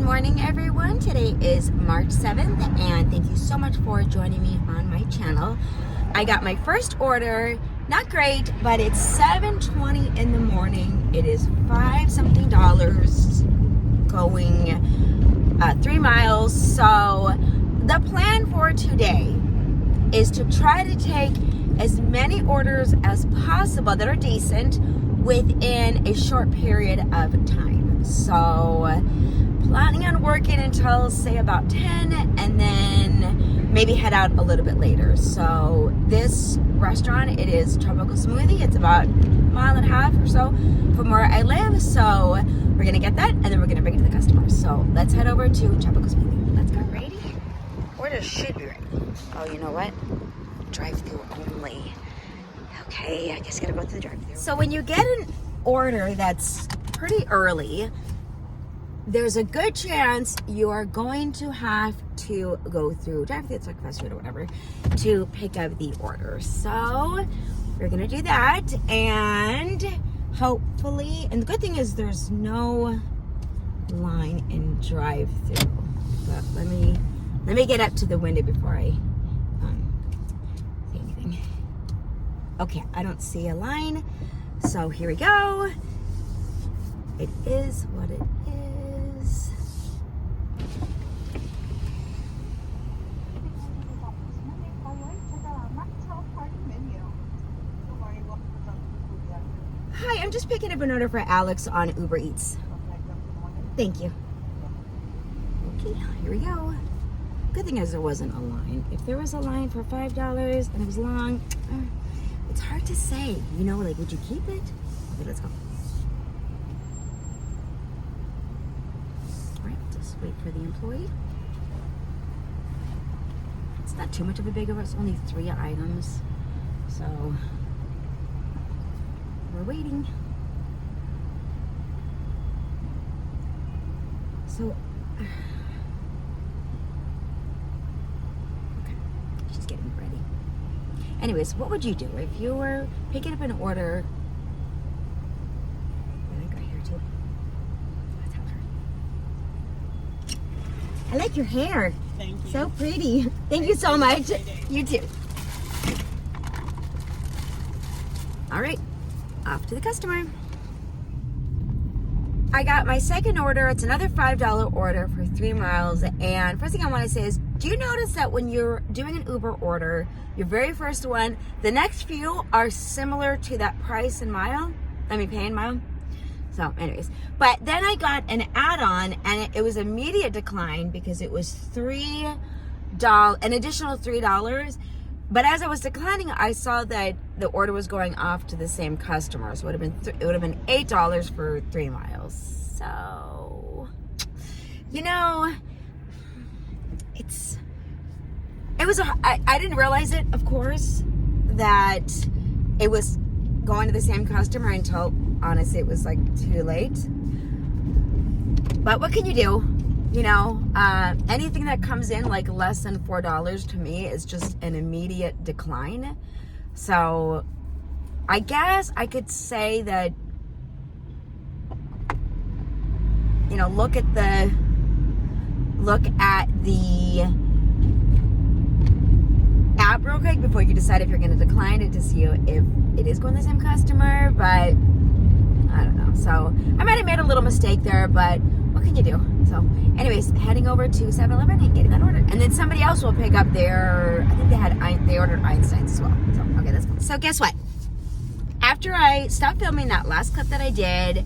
morning, everyone. Today is March 7th, and thank you so much for joining me on my channel. I got my first order. Not great, but it's 7:20 in the morning. It is $5-something going 3 miles. So the plan for today is to try to take as many orders as possible that are decent within a short period of time. So planning on working until say about 10 and then maybe head out a little bit later. So this restaurant, it is Tropical Smoothie. It's about 1.5 miles or so from where I live. So we're gonna get that and then we're gonna bring it to the customers. So let's head over to Tropical Smoothie. Let's go. Ready? Orders should be ready. Oh, you know what? Drive-through only. Okay, I guess I gotta go through the drive-through. So when you get an order that's pretty early, there's a good chance you are going to have to go through drive-through, it's like fast food or whatever, to pick up the order. So we're gonna do that, and hopefully, and the good thing is there's no line in drive-through. But let me get up to the window before I say anything. Okay, I don't see a line, so here we go. It is what it is. Hi, I'm just picking up an order for Alex on Uber Eats. Thank you. Okay, here we go. Good thing is there wasn't a line. If there was a line for $5 and it was long, it's hard to say. You know, like, would you keep it? Okay, let's go. All right, just wait for the employee. It's not too much of a big order. It's only 3 items. So we're waiting. So, okay, she's getting ready. Anyways, what would you do if you were picking up an order? I think I hear too. Let's help her. I like your hair. Thank you. So pretty. Thank you so much. You too. All right, off to the customer. I got my second order. It's another $5 order for 3 miles. And first thing I want to say is, do you notice that when you're doing an Uber order, your very first one, the next few are similar to that price in mile? Pay in mile. So anyways, but then I got an add-on and it was immediate decline because it was $3, an additional $3. But as I was declining, I saw that the order was going off to the same customer. So it would have been $8 for 3 miles. So, you know, I didn't realize it, of course, that it was going to the same customer until, honestly, it was like too late. But what can you do? You know, anything that comes in like less than $4 to me is just an immediate decline. So I guess I could say that, you know, look at the app real quick before you decide if you're going to decline it, to see if it is going to the same customer. But I don't know. So I might have made a little mistake there, but what can you do? So anyways, heading over to 7-Eleven and getting that order. And then somebody else will pick up their, I think they ordered Einstein's as well. So, okay, that's cool. So guess what? After I stopped filming that last clip that I did,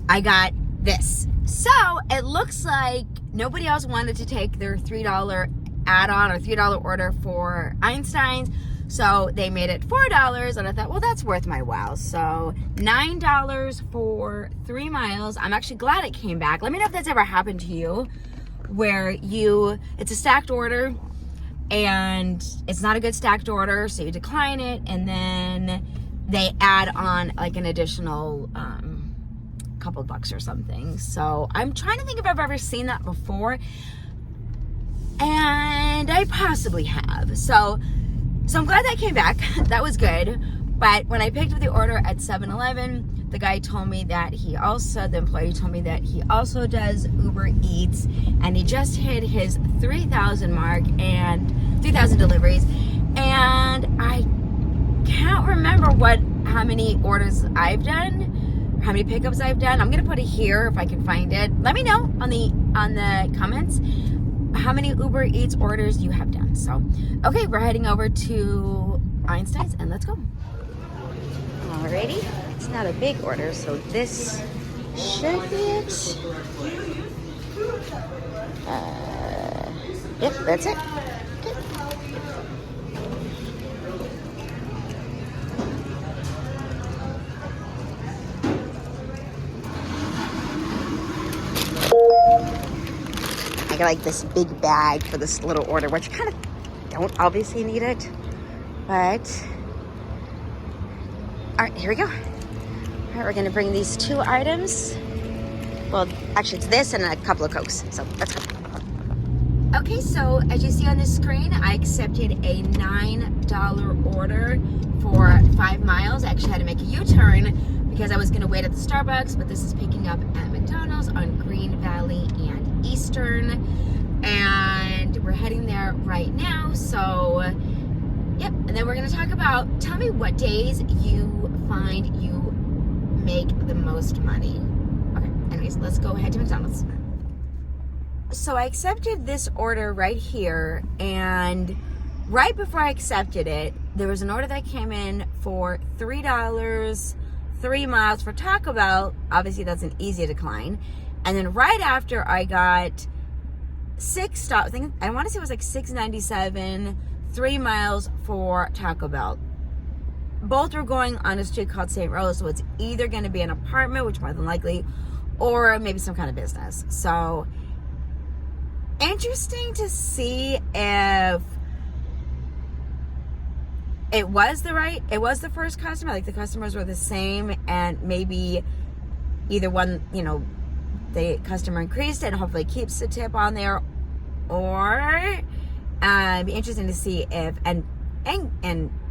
I got this. So it looks like nobody else wanted to take their $3 add-on or $3 order for Einstein's. So they made it $4, and I thought, well, that's worth my while. So $9 for 3 miles. I'm actually glad it came back. Let me know if that's ever happened to you, where it's a stacked order and it's not a good stacked order, so you decline it, and then they add on like an additional couple bucks or something. So I'm trying to think if I've ever seen that before, and I possibly have. So I'm glad that came back. That was good. But when I picked up the order at 7-Eleven, the guy told me that the employee told me that he also does Uber Eats, and he just hit his 3,000 mark and 3,000 deliveries. And I can't remember how many orders I've done, how many pickups I've done. I'm gonna put it here if I can find it. Let me know on the comments how many Uber Eats orders you have done. So, okay, we're heading over to Einstein's and let's go. Alrighty, it's not a big order, so this should be it. Yep, that's it. Okay. I got like this big bag for this little order, which I kind of don't obviously need it, but all right, here we go. All right, we're gonna bring these 2 items. Well, actually it's this and a couple of Cokes, so let's go. Okay, so as you see on the screen, I accepted a $9 order for 5 miles. I actually had to make a U-turn because I was gonna wait at the Starbucks, but this is picking up at McDonald's on Green Valley and Eastern. And we're heading there right now, so yep. And then we're gonna talk about, tell me what days you find you make the most money. Okay, anyways, let's go ahead to McDonald's. So I accepted this order right here, and right before I accepted it, there was an order that came in for $3, 3 miles for Taco Bell. Obviously that's an easy decline. And then right after, I got I want to say it was like $6.97, 3 miles for Taco Bell. Both were going on a street called St. Rose, so it's either going to be an apartment, which more than likely, or maybe some kind of business. So interesting to see if it was the first customer, like the customers were the same, and maybe either one, the customer increased it and hopefully keeps the tip on there, or it'd be interesting to see if, and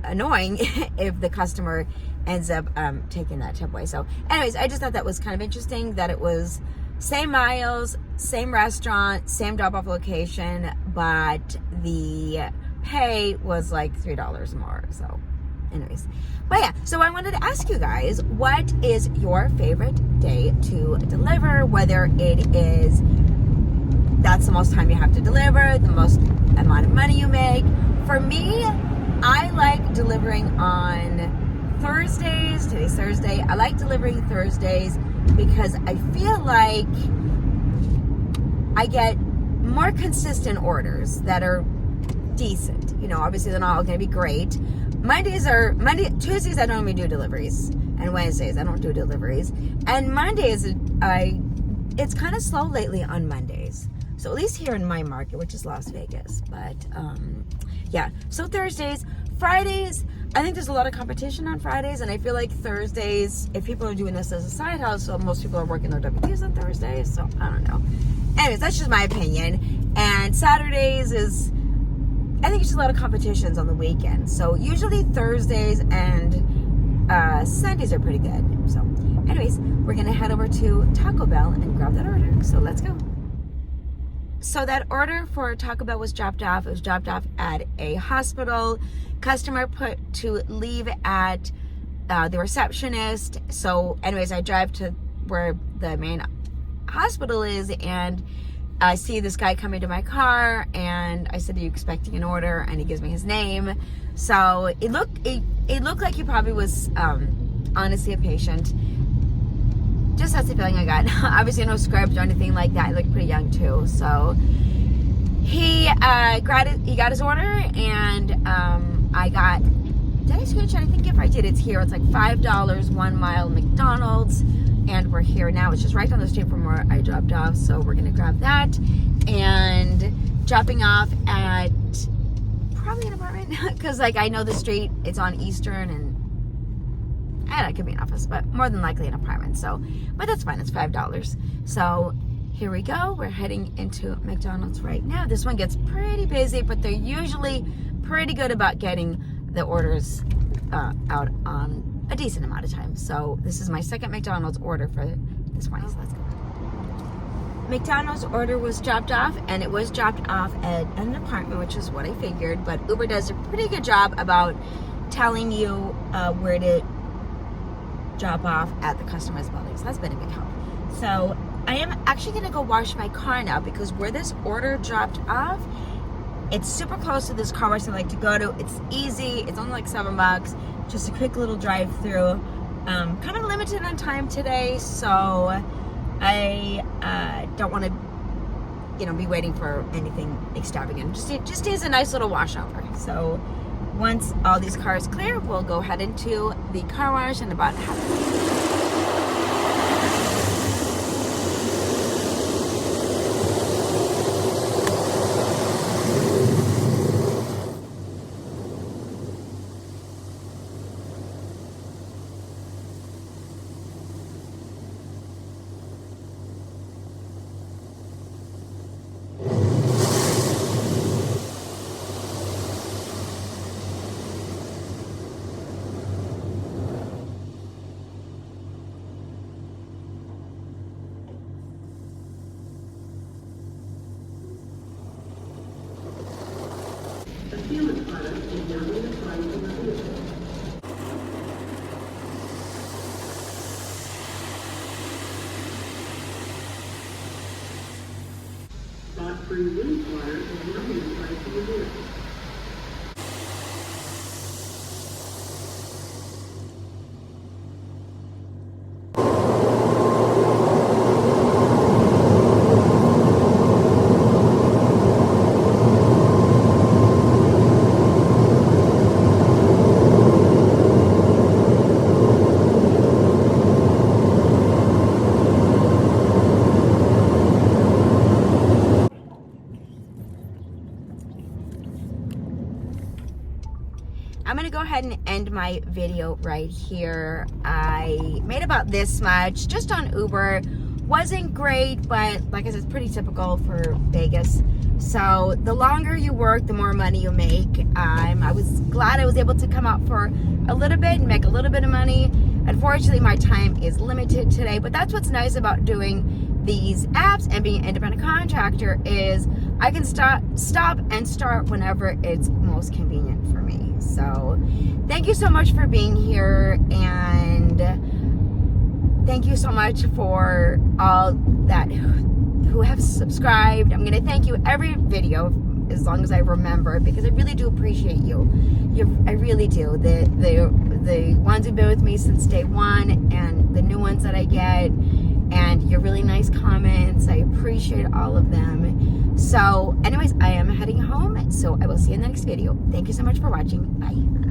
annoying if the customer ends up taking that tip away. So anyways, I just thought that was kind of interesting that it was same miles, same restaurant, same drop-off location, but the pay was like $3 more. So anyways, but yeah, so I wanted to ask you guys, what is your favorite day to deliver? Whether it is that's the most time you have to deliver, the most amount of money you make. For me, I like delivering on Thursdays. Today's Thursday. I like delivering Thursdays because I feel like I get more consistent orders that are decent. Obviously they're not all going to be great. Tuesdays I don't even do deliveries, and Wednesdays I don't do deliveries, and Mondays it's kind of slow lately on Mondays. So at least here in my market, which is Las Vegas, but yeah. So Thursdays, Fridays, I think there's a lot of competition on Fridays, and I feel like Thursdays, if people are doing this as a side hustle, most people are working their WTs on Thursdays, so I don't know. Anyways, that's just my opinion. And Saturdays is, I think it's just a lot of competitions on the weekend. So usually Thursdays and Sundays are pretty good. So anyways, we're gonna head over to Taco Bell and grab that order. So let's go. So that order for Taco Bell was dropped off. It was dropped off at a hospital. Customer put to leave at the receptionist. So anyways, I drive to where the main hospital is, and I see this guy come into my car, and I said, "Are you expecting an order?" And he gives me his name. So it looked like he probably was honestly a patient. Just that's the feeling I got. Obviously no script or anything like that. He looked pretty young too. So he got his order, and did I screenshot? I think if I did, it's here. It's like $5, 1 mile McDonald's, and we're here now. It's just right down the street from where I dropped off. So we're gonna grab that, and dropping off at probably an apartment, because like I know the street. It's on Eastern, and it could be an office, but more than likely an apartment. So, but that's fine. It's $5. So here we go. We're heading into McDonald's right now. This one gets pretty busy, but they're usually pretty good about getting the orders out on a decent amount of time. So this is my second McDonald's order for this morning. So let's go. McDonald's order was dropped off, and it was dropped off at an apartment, which is what I figured. But Uber does a pretty good job about telling you where to drop off at the customer's building. So that's been a big help. So I am actually going to go wash my car now, because where this order dropped off, it's super close to this car wash I like to go to. It's easy. It's only like $7. Just a quick little drive through. Kind of limited on time today, so I don't want to, be waiting for anything extravagant. Just is a nice little washover. So once all these cars clear, we'll go head into the car wash in about half an hour. Free wastewater is now being priced in the vehicle. I'm gonna go ahead and end my video right here. I made about this much just on Uber. Wasn't great, but like I said, it's pretty typical for Vegas. So the longer you work, the more money you make. I was glad I was able to come out for a little bit and make a little bit of money. Unfortunately, my time is limited today, but that's what's nice about doing these apps and being an independent contractor is I can stop and start whenever it's most convenient for me. So thank you so much for being here, and thank you so much for all that who have subscribed. I'm gonna thank you every video as long as I remember, because I really do appreciate you. I really do. The ones who've been with me since day one, and the new ones that I get, and your really nice comments. I appreciate all of them. So anyways, I am heading home, so I will see you in the next video. Thank you so much for watching. Bye.